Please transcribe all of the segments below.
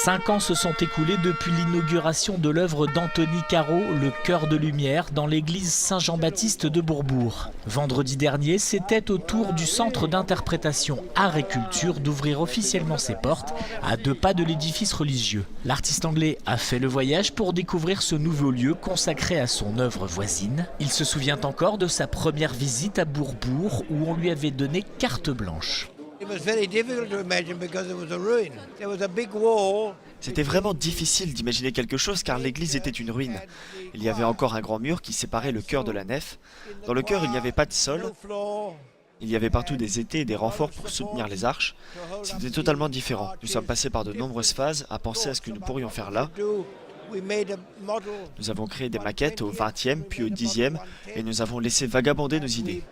5 ans se sont écoulés depuis l'inauguration de l'œuvre d'Anthony Caro, Le Chœur de Lumière, dans l'église Saint-Jean-Baptiste de Bourbourg. Vendredi dernier, c'était au tour du centre d'interprétation Art et Culture d'ouvrir officiellement ses portes à 2 pas de l'édifice religieux. L'artiste anglais a fait le voyage pour découvrir ce nouveau lieu consacré à son œuvre voisine. Il se souvient encore de sa première visite à Bourbourg où on lui avait donné carte blanche. C'était vraiment difficile d'imaginer quelque chose car l'église était une ruine. Il y avait encore un grand mur qui séparait le chœur de la nef. Dans le chœur, il n'y avait pas de sol. Il y avait partout des étais et des renforts pour soutenir les arches. C'était totalement différent. Nous sommes passés par de nombreuses phases à penser à ce que nous pourrions faire là. Nous avons créé des maquettes au 20e puis au 10e et nous avons laissé vagabonder nos idées.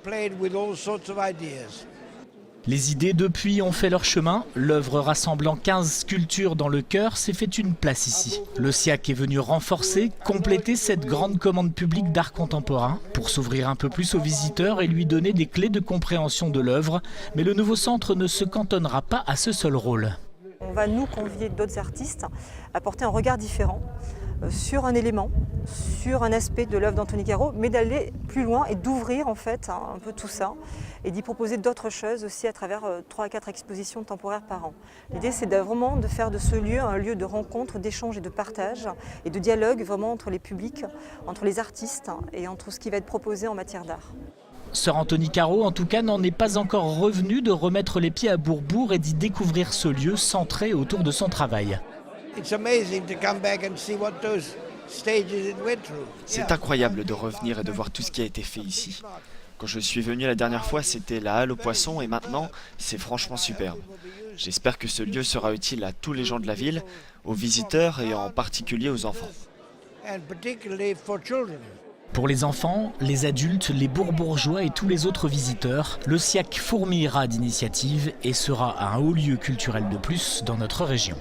Les idées depuis ont fait leur chemin. L'œuvre rassemblant 15 sculptures dans le chœur s'est fait une place ici. Le SIAC est venu renforcer, compléter cette grande commande publique d'art contemporain pour s'ouvrir un peu plus aux visiteurs et lui donner des clés de compréhension de l'œuvre. Mais le nouveau centre ne se cantonnera pas à ce seul rôle. On va nous convier d'autres artistes à porter un regard différent sur un élément, sur un aspect de l'œuvre d'Anthony Caro, mais d'aller plus loin et d'ouvrir en fait un peu tout ça et d'y proposer d'autres choses aussi à travers 3 à 4 expositions temporaires par an. L'idée c'est vraiment de faire de ce lieu un lieu de rencontre, d'échange et de partage et de dialogue vraiment entre les publics, entre les artistes et entre ce qui va être proposé en matière d'art. Sir Anthony Caro, en tout cas, n'en est pas encore revenu de remettre les pieds à Bourbourg et d'y découvrir ce lieu centré autour de son travail. C'est incroyable de revenir et de voir tout ce qui a été fait ici. Quand je suis venu la dernière fois, c'était la halle aux poissons et maintenant, c'est franchement superbe. J'espère que ce lieu sera utile à tous les gens de la ville, aux visiteurs et en particulier aux enfants. Pour les enfants, les adultes, les bourbourgeois et tous les autres visiteurs, le SIAC fourmillera d'initiatives et sera un haut lieu culturel de plus dans notre région.